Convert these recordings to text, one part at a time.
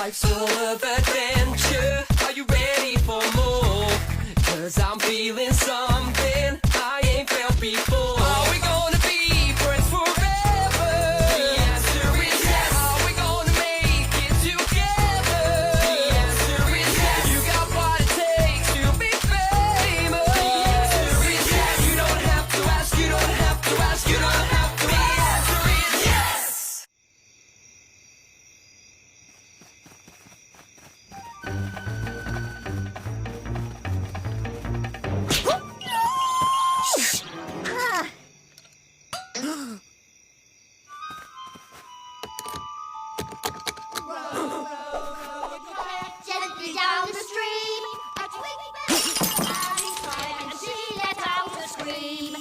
Life's full of adventure. Are you ready for more? 'Cause I'm feeling something I ain't felt before. Are we gonna be friends forever? The answer is yes. Are we gonna make it together? The answer is yes. You got what it takes to be famous. The answer is yes. You don't have to ask, you don't have to ask, you don't have to ask. The answer is yes. Gently down the stream, a twinkling Alice cried and she let out a scream.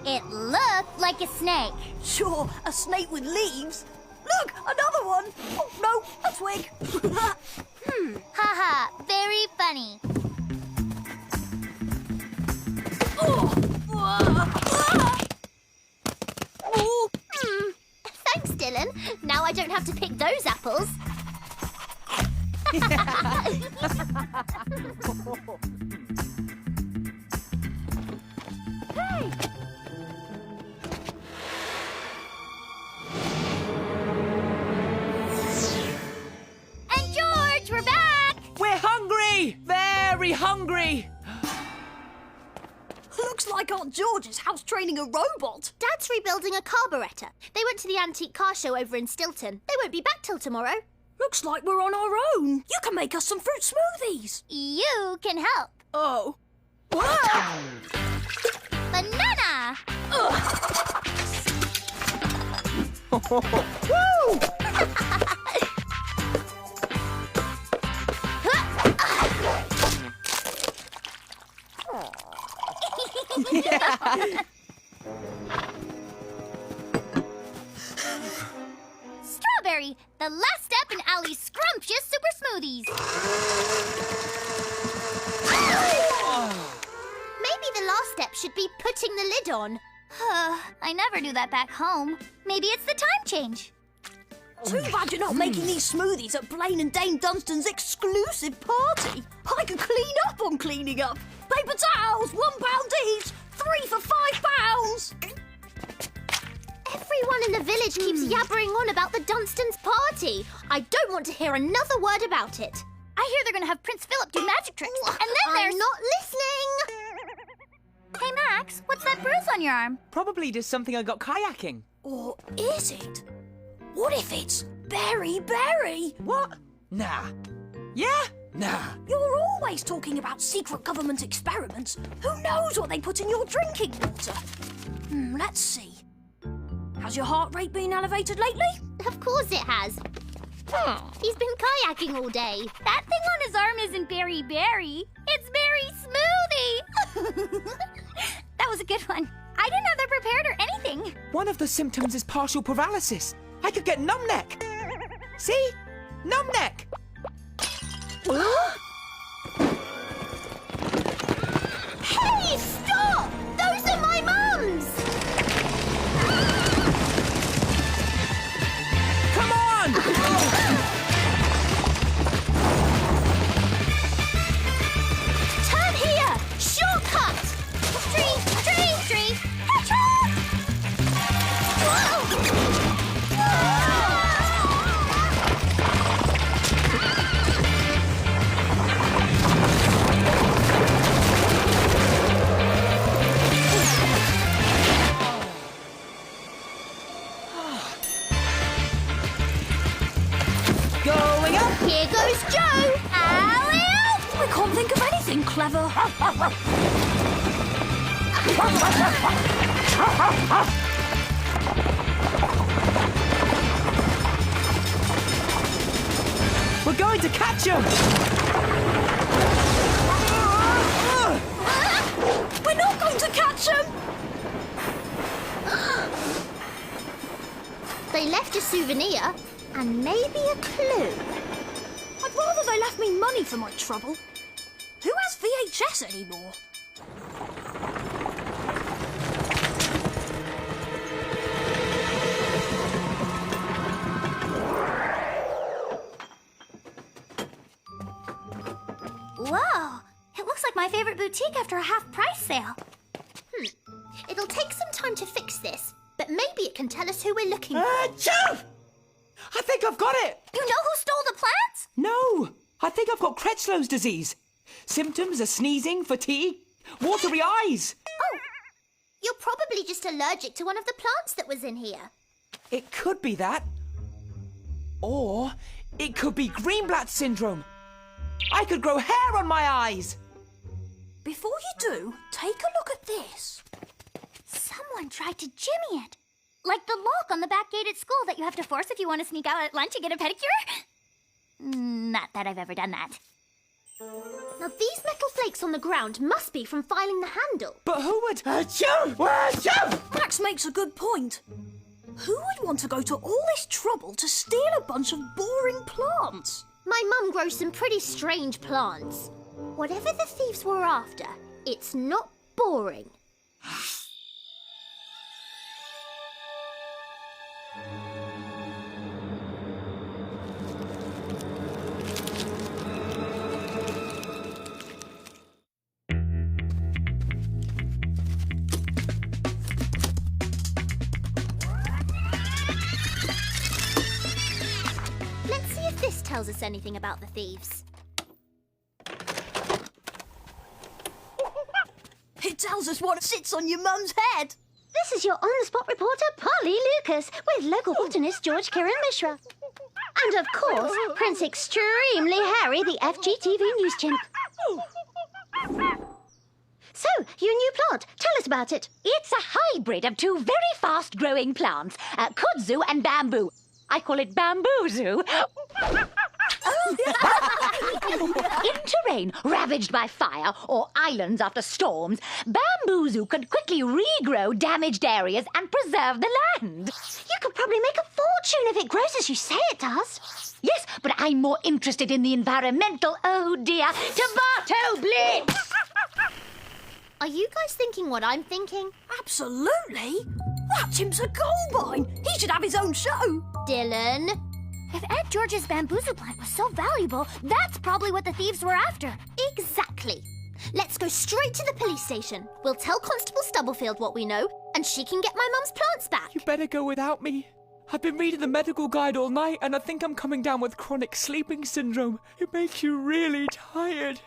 It looked like a snake. Sure, a snake with leaves. Look, another one. Oh, no, a twig. Haha, very funny. Oh. Thanks, Dylan. Now I don't have to pick those apples. Hey! And George, we're back! We're hungry! Very hungry! Looks like Aunt George is house training a robot. Dad's rebuilding a carburettor. They went to the antique car show over in Stilton. They won't be back till tomorrow. Looks like we're on our own. You can make us some fruit smoothies. You can help. Oh. Banana! Strawberry, the last step in Allie's scrumptious super smoothies. Maybe the last step should be putting the lid on. I never do that back home. Maybe it's the time change. Too bad you're not making these smoothies at Blaine and Dame Dunstan's exclusive party. I could clean up on cleaning up. Paper towels, £1 each, 3 for £5. Everyone in the village keeps yabbering on about the Dunstans' party. I don't want to hear another word about it. I hear they're going to have Prince Philip do magic tricks. And then there's... I'm not listening. Hey, Max, what's that bruise on your arm? Probably just something I got kayaking. Or is it? What if it's Berry Berry? What? Nah. Yeah? Nah. You're always talking about secret government experiments. Who knows what they put in your drinking water? Let's see. Has your heart rate been elevated lately? Of course it has. He's been kayaking all day. That thing on his arm isn't Berry Berry. It's Berry Smoothie. That was a good one. I didn't have that prepared or anything. One of the symptoms is partial paralysis. I could get numb neck. See? Numb neck. Hey, stop! Those are my mums! Come on! Turn here! Shortcut! Tree! Achoo! Going up! Here goes Joe! Alley-oop! I can't think of anything clever. We're going to catch him! We're not going to catch him. They left a souvenir and maybe a clue. I'd rather they left me money for my trouble. Who has VHS anymore? It looks like my favorite boutique after a half-price sale. It'll take some time to fix this, but maybe it can tell us who we're looking for. Achoo! I think I've got it! You know who stole the plants? No! I think I've got Cretslow's disease. Symptoms are sneezing, fatigue, watery eyes. Oh, you're probably just allergic to one of the plants that was in here. It could be that. Or it could be Greenblatt syndrome. I could grow hair on my eyes. Before you do, take a look at this. Someone tried to jimmy it. Like the lock on the back gate at school that you have to force if you want to sneak out at lunch and get a pedicure. Not that I've ever done that. Now these metal flakes on the ground must be from filing the handle. But who would... Achoo! Achoo! Max makes a good point. Who would want to go to all this trouble to steal a bunch of boring plants? My mum grows some pretty strange plants. Whatever the thieves were after, it's not boring. Let's see if this tells us anything about the thieves. It tells us what sits on your mum's head. This is your on-the-spot reporter, Polly Lucas, with local botanist George Kiran Mishra. And of course, Prince Extremely Harry, the FGTV news chimp. So, your new plant, tell us about it. It's a hybrid of two very fast-growing plants, kudzu and bamboo. I call it bamboo-zoo. In terrain ravaged by fire or islands after storms, bamboo-zoo can quickly regrow damaged areas and preserve the land. You could probably make a fortune if it grows as you say it does. Yes, but I'm more interested in the environmental, oh dear, tomato blitz! Are you guys thinking what I'm thinking? Absolutely. That chimp's a gold mine. He should have his own show. Dylan? If Aunt George's bamboozle plant was so valuable, that's probably what the thieves were after. Exactly. Let's go straight to the police station. We'll tell Constable Stubblefield what we know, and she can get my mum's plants back. You better go without me. I've been reading the medical guide all night and I think I'm coming down with chronic sleeping syndrome. It makes you really tired.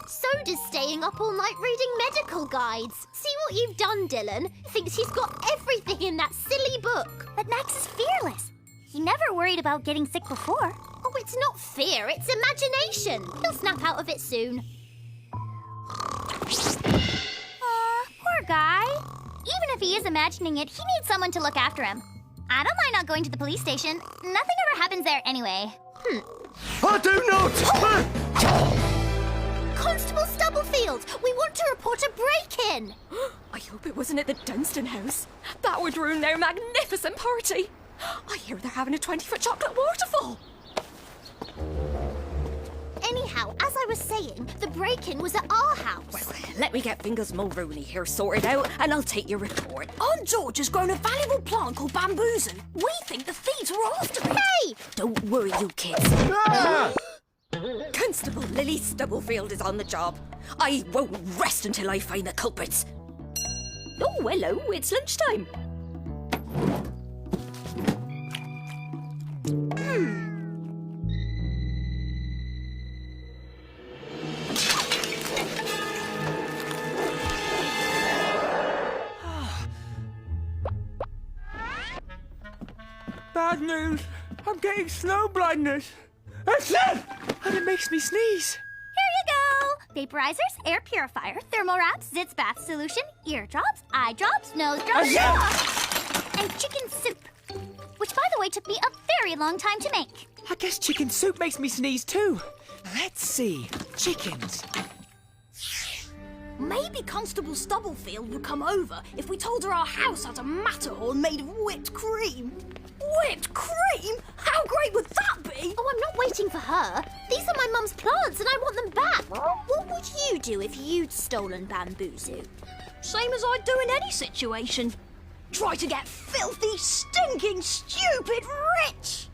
So does staying up all night reading medical guides. See what you've done, Dylan? Thinks he's got everything in that silly book. But Max is fearless. He never worried about getting sick before. Oh, it's not fear, it's imagination. He'll snap out of it soon. Poor guy. Even if he is imagining it, he needs someone to look after him. I don't mind not going to the police station. Nothing ever happens there anyway. I do not! Constable Stubblefield, we want to report a break-in. I hope it wasn't at the Dunstan house. That would ruin their magnificent party. I hear they're having a 20-foot chocolate waterfall. Anyhow, as I was saying, the break-in was at our house. Well, let me get Fingers Mulrooney here sorted out and I'll take your report. Aunt George has grown a valuable plant called bamboozoo. We think the thieves were after it. Hey! Don't worry, you kids. Constable Lily Stubblefield is on the job. I won't rest until I find the culprits. Oh, hello, it's lunchtime. Bad news. I'm getting snow blindness. That's it! And it makes me sneeze. Here you go! Vaporizers, air purifier, thermal wraps, Zitz bath solution, ear drops, eye drops, nose drops, and chicken soup. Which, by the way, took me a very long time to make. I guess chicken soup makes me sneeze too. Let's see. Chickens. Maybe Constable Stubblefield would come over if we told her our house had a Matterhorn made of whipped cream. Whipped cream? How great would that be? Oh, I'm not waiting for her. These are my mum's plants and I want them back. What would you do if you'd stolen bamboozoo? Same as I'd do in any situation. Try to get filthy, stinking, stupid rich.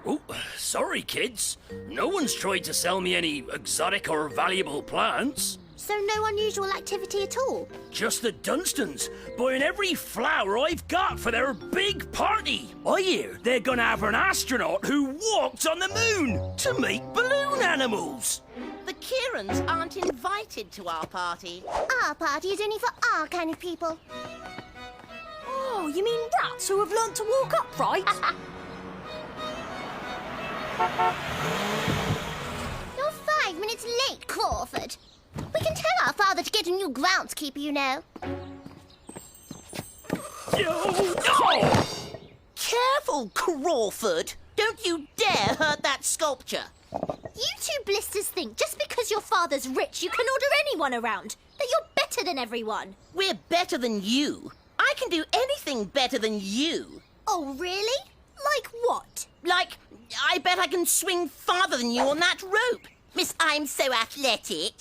Oh, sorry, kids. No one's tried to sell me any exotic or valuable plants. So no unusual activity at all? Just the Dunstons buying every flower I've got for their big party. I hear they're gonna have an astronaut who walked on the moon to make balloon animals. The Kierans aren't invited to our party. Our party is only for our kind of people. Oh, you mean rats who have learnt to walk upright? You're 5 minutes late, Crawford. We can tell our father to get a new groundskeeper, you know. Careful, Crawford! Don't you dare hurt that sculpture! You two blisters think just because your father's rich you can order anyone around, that you're better than everyone. We're better than you. I can do anything better than you. Oh, really? Like what? Like, I bet I can swing farther than you on that rope. Miss, I'm so athletic.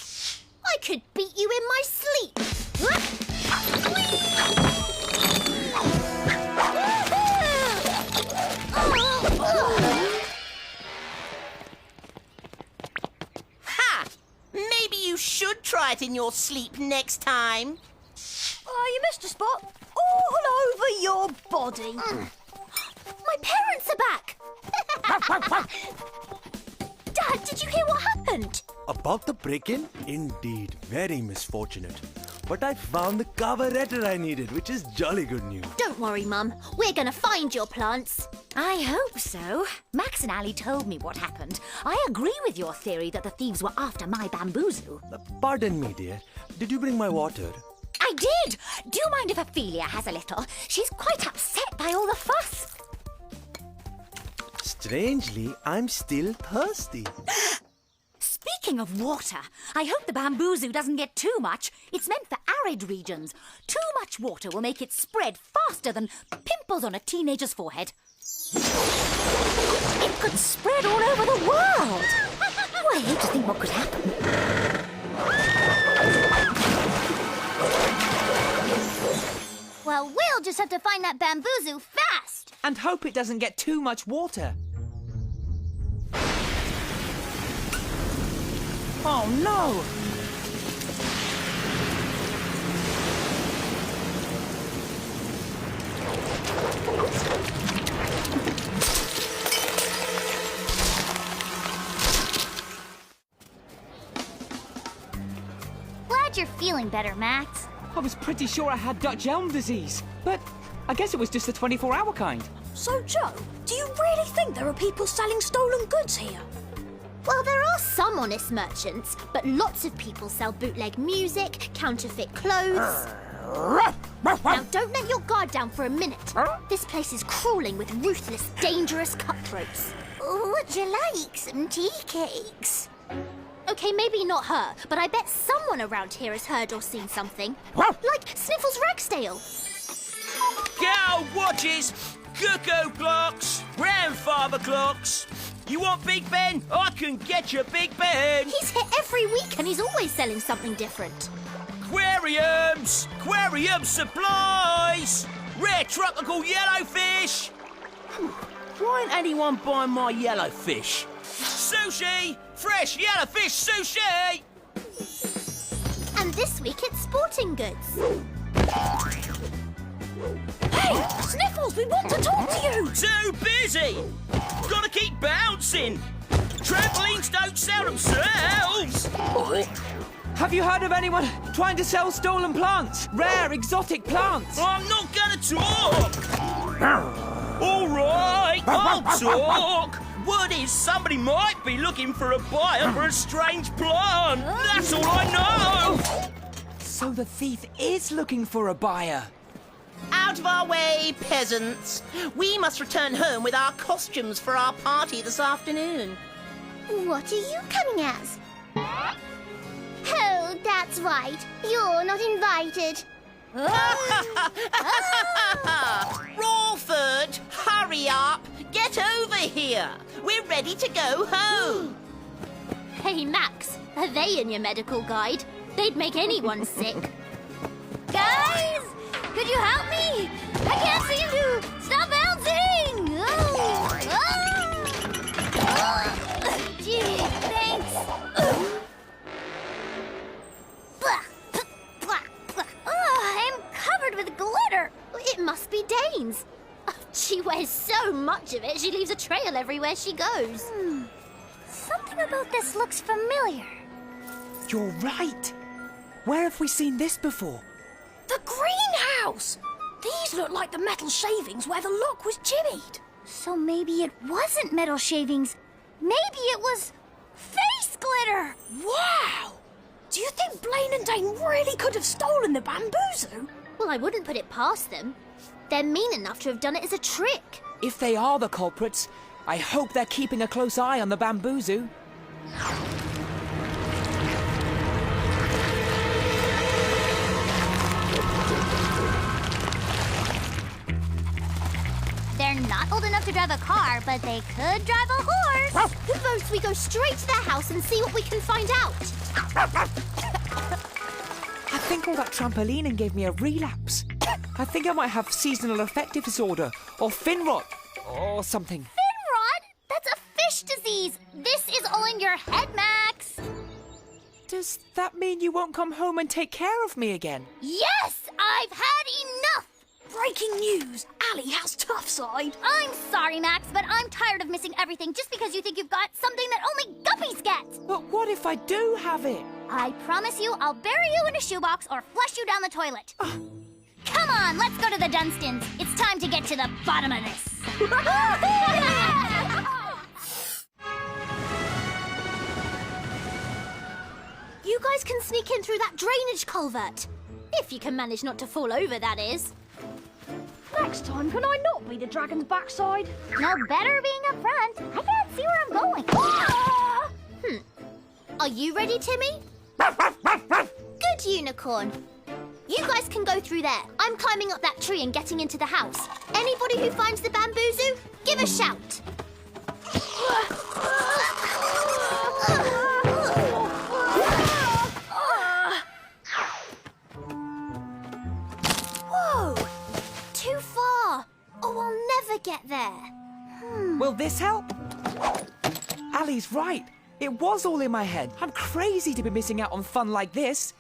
I could beat you in my sleep. Ha! Maybe you should try it in your sleep next time. Oh, you missed a spot all over your body. My parents are back. Dad, did you hear what happened? About the break-in? Indeed, very misfortunate. But I found the carburetor I needed, which is jolly good news. Don't worry, Mum. We're gonna find your plants. I hope so. Max and Ali told me what happened. I agree with your theory that the thieves were after my bamboozle. Pardon me, dear. Did you bring my water? I did! Do you mind if Ophelia has a little? She's quite upset by all the fuss. Strangely, I'm still thirsty. Speaking of water, I hope the bamboozoo doesn't get too much. It's meant for arid regions. Too much water will make it spread faster than pimples on a teenager's forehead. It could spread all over the world. Oh, I hate to think what could happen. Well, we'll just have to find that bamboozoo fast. And hope it doesn't get too much water. Oh no! Glad you're feeling better, Max. I was pretty sure I had Dutch elm disease, but I guess it was just the 24-hour kind. So, Joe, do you really think there are people selling stolen goods here? Well, there are some honest merchants, but lots of people sell bootleg music, counterfeit clothes. Now, don't let your guard down for a minute. This place is crawling with ruthless, dangerous cutthroats. Would you like some tea cakes? Okay, maybe not her, but I bet someone around here has heard or seen something. Like Sniffles Ragsdale. Cow watches, cuckoo clocks, grandfather clocks. You want Big Ben? I can get you Big Ben. He's here every week and he's always selling something different. Aquariums, aquarium supplies, rare tropical yellowfish. Why ain't anyone buying my yellowfish? Sushi, fresh yellowfish sushi. And this week it's sporting goods. Hey, Sniffles, we want to talk to you! Too busy. Gotta keep bouncing. Trampolines don't sell themselves. Have you heard of anyone trying to sell stolen plants? Rare, exotic plants? I'm not gonna talk. All right, I'll talk. Word is somebody might be looking for a buyer for a strange plant. That's all I know. So the thief is looking for a buyer. Out of our way, peasants. We must return home with our costumes for our party this afternoon. What are you coming as? Oh, that's right. You're not invited. Rawford, hurry up. Get over here. We're ready to go home. Hey, Max, are they in your medical guide? They'd make anyone sick. Guys, could you help me? I can't seem to stop bouncing. much of it, she leaves a trail everywhere she goes. Something about this looks familiar. You're right. Where have we seen this before? The greenhouse! These look like the metal shavings where the lock was jimmied. So maybe it wasn't metal shavings. Maybe it was face glitter. Wow! Do you think Blaine and Dane really could have stolen the bamboo? Well, I wouldn't put it past them. They're mean enough to have done it as a trick. If they are the culprits, I hope they're keeping a close eye on the bamboo zoo. They're not old enough to drive a car, but they could drive a horse. Who votes we go straight to their house and see what we can find out? I think all that trampolining gave me a relapse. I think I might have seasonal affective disorder, or fin rot, or something. Fin rot? That's a fish disease. This is all in your head, Max. Does that mean you won't come home and take care of me again? Yes, I've had enough. Breaking news! Ali has tough side. I'm sorry, Max, but I'm tired of missing everything just because you think you've got something that only guppies get. But what if I do have it? I promise you I'll bury you in a shoebox or flush you down the toilet. Come on, let's go to the Dunstans. It's time to get to the bottom of this. You guys can sneak in through that drainage culvert. If you can manage not to fall over, that is. Next time, can I not be the dragon's backside? No better being up front. I can't see where I'm going. Are you ready, Timmy? Good, Unicorn. You guys can go through there. I'm climbing up that tree and getting into the house. Anybody who finds the bamboo zoo, give a shout. Whoa! Too far. Oh, I'll never get there. Will this help? Ali's right. It was all in my head. I'm crazy to be missing out on fun like this.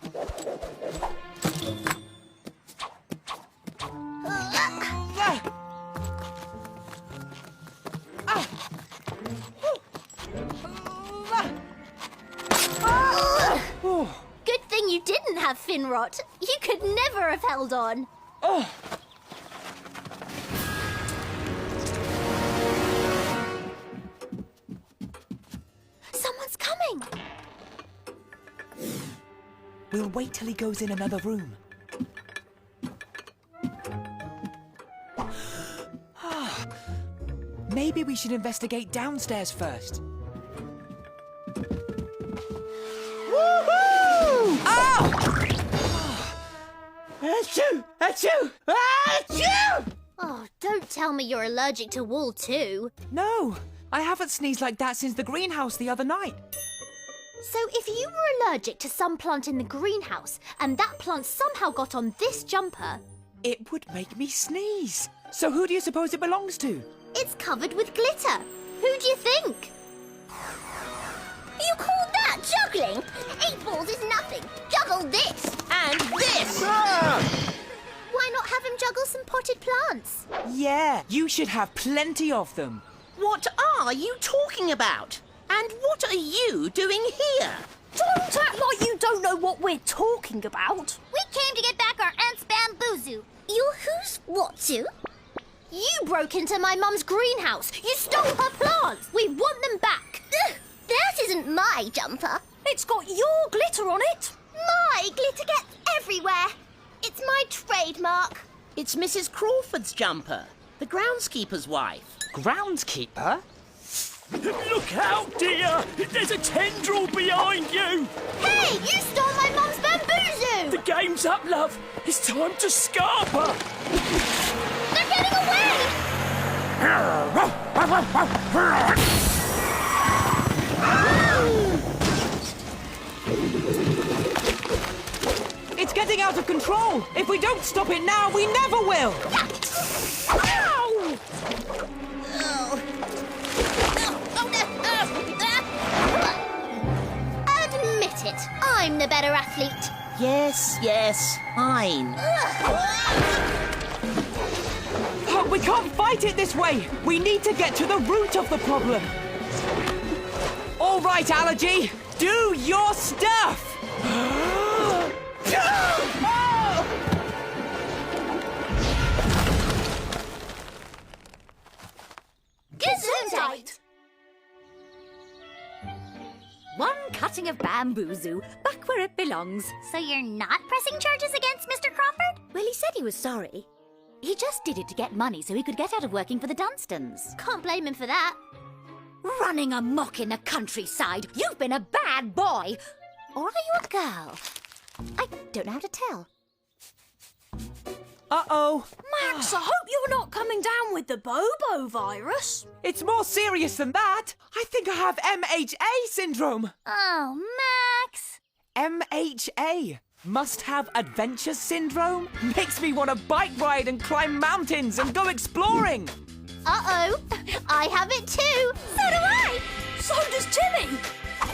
Good thing you didn't have fin rot. You could never have held on. Someone's coming. We'll wait till he goes in another room. Maybe we should investigate downstairs first. Woohoo! Oh! Achoo! Achoo! Achoo! Oh, don't tell me you're allergic to wool too. No, I haven't sneezed like that since the greenhouse the other night. So if you were allergic to some plant in the greenhouse and that plant somehow got on this jumper, it would make me sneeze. So who do you suppose it belongs to? it's covered with glitter. Who do you think? You call that juggling? 8 balls is nothing. Juggle this. And this! Why not have him juggle some potted plants? Yeah, you should have plenty of them. What are you talking about? And what are you doing here? Don't act like you don't know what we're talking about. We came to get back our aunt's bamboo zoo. You who's what zoo? You broke into my mum's greenhouse. You stole her plants. We want them back. Ugh, that isn't my jumper. It's got your glitter on it. My glitter gets everywhere. It's my trademark. It's Mrs. Crawford's jumper, the groundskeeper's wife. Groundskeeper? Look out, dear! There's a tendril behind you! Hey, you stole my mum's bamboo zoo! The game's up, love. It's time to scarper. They're getting away! It's getting out of control. If we don't stop it now, we never will. Ow! Admit it, I'm the better athlete. Yes, yes, fine. We can't fight it this way! We need to get to the root of the problem! All right, Allergy! Do your stuff! Gesundheit! One cutting of bamboo zoo, back where it belongs. So you're not pressing charges against Mr. Crawford? Well, he said he was sorry. He just did it to get money so he could get out of working for the Dunstans. Can't blame him for that. Running amok in the countryside. You've been a bad boy. Or are you a girl? I don't know how to tell. Uh-oh. Max, I hope you're not coming down with the Bobo virus. It's more serious than that. I think I have MHA syndrome. Oh, Max. MHA. Must have adventure syndrome? Makes me want to bike ride and climb mountains and go exploring. Uh-oh. I have it too. So do I. So does Timmy.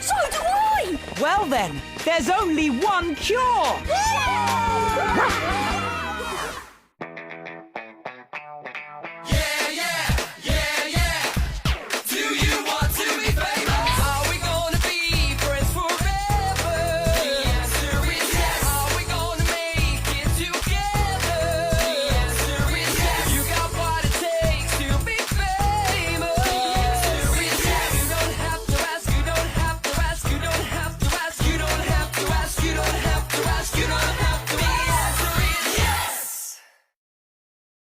So do I. Well then, there's only one cure. Do you want to be famous? Are we gonna be friends forever? The answer is yes. Are we gonna make it together? The answer is yes. You got what it takes to be famous. The answer is yes. You don't have to ask, you don't have to ask, you don't have to ask, you don't have to ask, you don't have to ask, you don't have to ask.